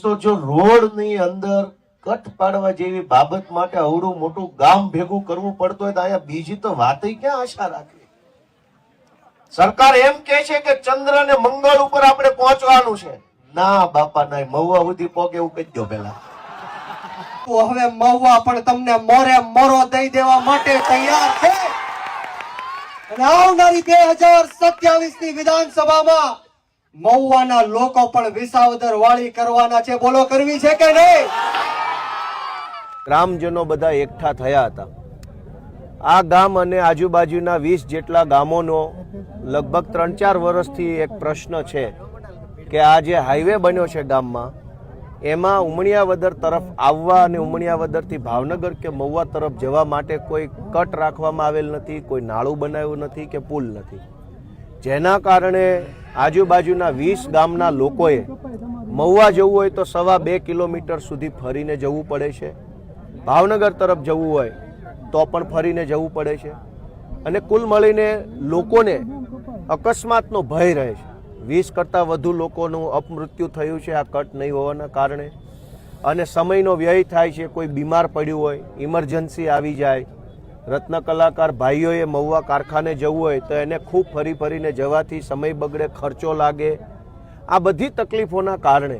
દોસ્તો, જો રોડની અંદર કટ પાડવા જેવી બાબત માટે અવડું મોટું ગામ ભેગું કરવું પડતું હોય તો અહીંયા બીજી તો વાતય ક્યાં આશા રાખવી? સરકાર એમ કહે છે કે ચંદ્ર અને મંગળ ઉપર આપણે પહોંચવાનું છે. ના બાપા ના, મહુવા સુધી પહોંચે એવું કહી દો પેલા. હવે મહુવા પણ તમને મોરે મોરો દઈ દેવા માટે તૈયાર છે. અને આવનારી 2027 ની વિધાનસભામાં મહુવાના લોકો પણ વિસાવદર વાળી કરવાના છે. બોલો, કરવી છે કે નહીં? ગ્રામજનો બધા એકઠા થયા હતા. આ ગામ અને આજુબાજુના 20 જેટલા ગામોનો લગભગ 3-4 વર્ષથી એક પ્રશ્ન છે કે આ જે હાઈવે બન્યો છે ગામમાં, એમાં ઉમણિયાવદર તરફ આવવા અને ઉમણિયાવદરથી ભાવનગર કે મહુવા તરફ જવા માટે કોઈ કટ રાખવામાં આવેલ નથી, કોઈ નાળું બનાવ્યું નથી કે પુલ નથી, જેના કારણે આજુબાજુના 20 ગામના લોકોએ મહુવા જવું હોય તો 2.5 કિલોમીટર સુધી ફરીને જવું પડે છે. ભાવનગર તરફ જવું હોય તો પણ ફરીને જવું પડે છે. અને કુલ મળીને લોકોને અકસ્માતનો ભય રહે છે. 20 કરતાં વધુ લોકોનું અપમૃત્યુ થયું છે આ કટ નહીં હોવાના કારણે. અને સમયનો વ્યય થાય છે. કોઈ બીમાર પડ્યું હોય, ઇમરજન્સી આવી જાય, રત્ન કલાકાર ભાઈઓએ મહુવા કારખાને જવું હોય તો એને ખૂબ ફરી ફરીને જવાથી સમય બગડે, ખર્ચો લાગે. આ બધી તકલીફોના કારણે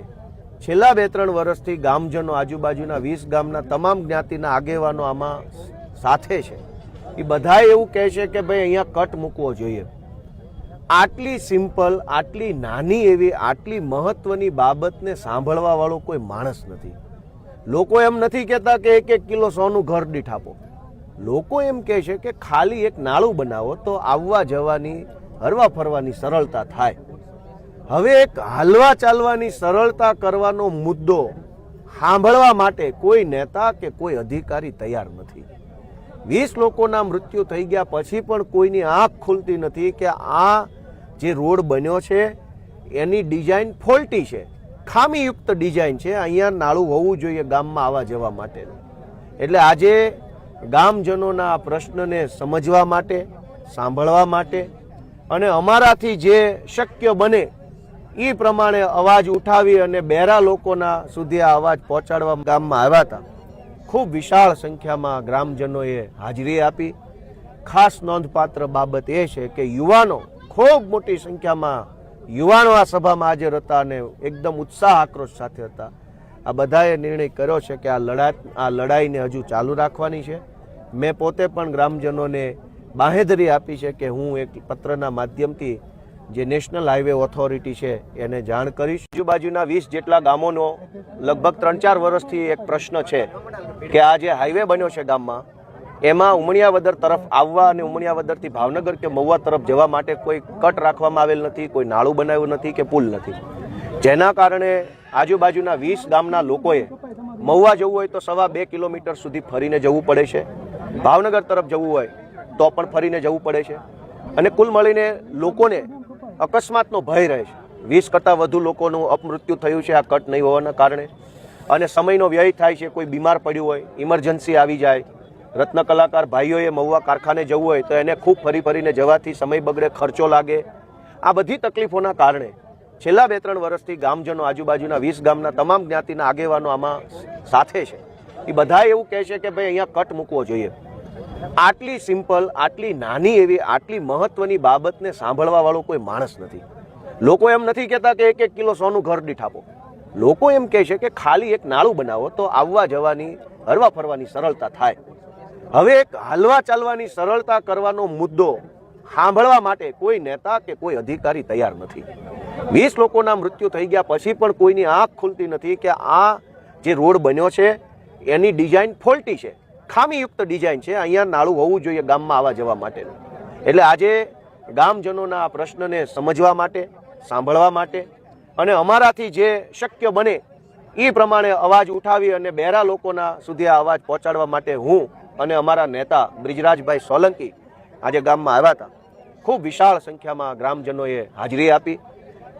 છેલ્લા 2-3 વર્ષથી ગામજનો, આજુબાજુના 20 ગામના તમામ જ્ઞાતિના આગેવાનો આમાં સાથે છે. એ બધાએ એવું કહે છે કે ભાઈ અહીંયા કટ મૂકવો જોઈએ. આટલી સિમ્પલ, આટલી નાની એવી, આટલી મહત્વની બાબતને સાંભળવા વાળો કોઈ માણસ નથી. લોકો એમ નથી કહેતા કે 1-1 કિલો સોનું ઘર દીઠ આપો. લોકો એમ કહે છે કે ખાલી એક નાળું બનાવો તો આવવા જવાની, હરવા ફરવાની સરળતા થાય. હવે એક હાલવા ચાલવાની સરળતા કરવાનો મુદ્દો સાંભળવા માટે કોઈ નેતા કે કોઈ અધિકારી તૈયાર નથી. 20 લોકોના મૃત્યુ થઈ ગયા પછી પણ કોઈની આંખ ખુલતી નથી કે આ જે રોડ બન્યો છે એની ડિઝાઇન ફોલ્ટી છે, ખામીયુક્ત ડિઝાઇન છે. અહીંયા નાળું હોવું જોઈએ ગામમાં આવવા જવા માટેનું. એટલે આજે ગામજનોના આ પ્રશ્નને સમજવા માટે, સાંભળવા માટે અને અમારાથી જે શક્ય બને એ પ્રમાણે અવાજ ઉઠાવી અને બેરા લોકોના સુધી આ અવાજ પહોંચાડવા ગામમાં આવ્યા હતા. ખૂબ વિશાળ સંખ્યામાં ગ્રામજનોએ હાજરી આપી. ખાસ નોંધપાત્ર બાબત એ છે કે યુવાનો, ખૂબ મોટી સંખ્યામાં યુવાનો આ સભામાં હાજર હતા અને એકદમ ઉત્સાહ, આક્રોશ સાથે હતા. આ બધાએ નિર્ણય કર્યો છે કે આ લડાઈને હજુ ચાલુ રાખવાની છે. મેં પોતે પણ ગ્રામજનોને બાંહેધરી આપી છે કે હું એક પત્રના માધ્યમથી જે નેશનલ હાઈવે ઓથોરિટી છે એને જાણ કરીશ. આજુબાજુના 20 જેટલા ગામોનો લગભગ 3-4 વર્ષથી એક પ્રશ્ન છે કે આ જે હાઈવે બન્યો છે ગામમાં, એમાં ઉમણિયાવદર તરફ આવવા અને ઉમણિયાવદરથી ભાવનગર કે મહુવા તરફ જવા માટે કોઈ કટ રાખવામાં આવેલ નથી, કોઈ નાળું બનાવ્યું નથી કે પુલ નથી, જેના કારણે આજુબાજુના 20 ગામના લોકોએ મહુવા જવું હોય તો 2.5 કિલોમીટર સુધી ફરીને જવું પડે છે. ભાવનગર તરફ જવું હોય તો પણ ફરીને જવું પડે છે. અને કુલ મળીને લોકોને અકસ્માતનો ભય રહે છે. 20 કરતાં વધુ લોકોનું અપમૃત્યુ થયું છે આ કટ નહીં હોવાના કારણે. અને સમયનો વ્યય થાય છે. કોઈ બીમાર પડ્યું હોય, ઇમરજન્સી આવી જાય, રત્ન કલાકાર ભાઈઓએ મહુવા કારખાને જવું હોય તો એને ખૂબ ફરી ફરીને જવાથી સમય બગડે, ખર્ચો લાગે. આ બધી તકલીફોના કારણે છેલ્લા 2-3 વર્ષથી ગામજનો, આજુબાજુના 20 ગામના તમામ જ્ઞાતિના આગેવાનો આમાં સાથે છે. એ બધાએ એવું કહે છે કે ભાઈ અહીંયા કટ મૂકવો જોઈએ. આટલી સિમ્પલ, આટલી નાની એવી, આટલી મહત્વની બાબતને સાંભળવા વાળો કોઈ માણસ નથી. લોકો એમ નથી કહેતા કે 1-1 કિલો સોનું ઘર દીઠ આપો. લોકો એમ કહે છે કે ખાલી એક નાળું બનાવો તો આવવા જવાની, હરવા ફરવાની સરળતા થાય. હવે એક હાલવા ચાલવાની સરળતા કરવાનો મુદ્દો સાંભળવા માટે કોઈ નેતા કે કોઈ અધિકારી તૈયાર નથી. 20 લોકોના મૃત્યુ થઈ ગયા પછી પણ કોઈની આંખ ખુલતી નથી કે આ જે રોડ બન્યો છે એની ડિઝાઇન ફોલ્ટી છે, ખામીયુક્ત ડિઝાઇન છે. અહીંયા નાળું હોવું જોઈએ ગામમાં આવવા જવા માટેનું. એટલે આજે ગામજનોના આ પ્રશ્નને સમજવા માટે, સાંભળવા માટે અને અમારાથી જે શક્ય બને એ પ્રમાણે અવાજ ઉઠાવી અને બેરા લોકોના સુધી આ અવાજ પહોંચાડવા માટે હું અને અમારા નેતા બ્રિજરાજભાઈ સોલંકી આજે ગામમાં આવ્યા હતા. ખૂબ વિશાળ સંખ્યામાં ગ્રામજનોએ હાજરી આપી.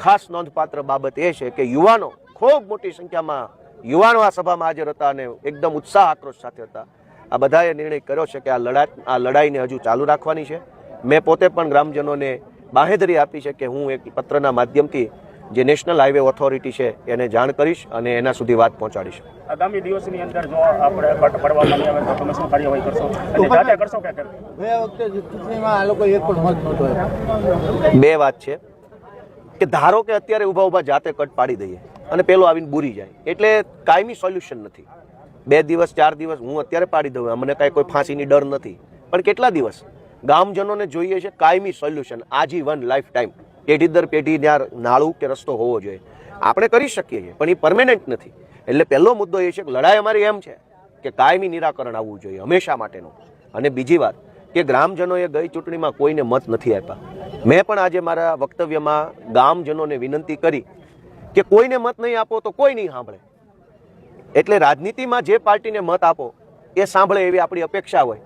ખાસ નોંધપાત્ર બાબત એ છે કે યુવાનો, ખૂબ મોટી સંખ્યામાં યુવાનો આ સભામાં હાજર હતા અને એકદમ ઉત્સાહ, આક્રોશ સાથે હતા. આ બધાએ નિર્ણય કર્યો છે કે આ લડાઈને હજુ ચાલુ રાખવાની છે. મેં પોતે પણ ગ્રામજનોને બાંહેધરી આપી છે કે હું એક પત્રના માધ્યમથી જે નેશનલ હાઈવે ઓથોરિટી છે એને જાણ કરીશ અને એના સુધી વાત પહોંચાડીશ. આગામી દિવસની અંદર જો આપણે કટ પડવામાં નહીં આવે તો તમે શું કાર્યવાહી કરશો અને જાતે કરશો કે ગયા વખતે ચૂંટણીમાં આ લોકો એક પણ મત નહોતો આપ્યો. બે વાત છે કે ધારો કે અત્યારે ઊભા ઊભા જાતે કટ પાડી દઈએ અને પેલો આવીને બુરી જાય એટલે કાયમી સોલ્યુશન નથી. 2 દિવસ 4 દિવસ હું અત્યારે પાડી દઉં, મને કાંઈ કોઈ ફાંસીની ડર નથી, પણ કેટલા દિવસ ગામજનોને જોઈએ છે કાયમી સોલ્યુશન, આજીવન લાઈફ ટાઈમ, પેઢી દર પેઢી ત્યાં નાળું કે રસ્તો હોવો જોઈએ. આપણે કરી શકીએ છીએ પણ એ પરમેનન્ટ નથી. એટલે પહેલો મુદ્દો એ છે કે લડાઈ અમારી એમ છે કે કાયમી નિરાકરણ આવવું જોઈએ હંમેશા માટેનું. અને બીજી વાત કે ગ્રામજનોએ ગઈ ચૂંટણીમાં કોઈને મત નથી આપ્યા. મેં પણ આજે મારા વક્તવ્યમાં ગામજનોને વિનંતી કરી કે કોઈને મત નહીં આપો તો કોઈ નહીં સાંભળે. એટલે રાજનીતિમાં જે પાર્ટીને મત આપો એ સાંભળે એવી આપણી અપેક્ષા હોય.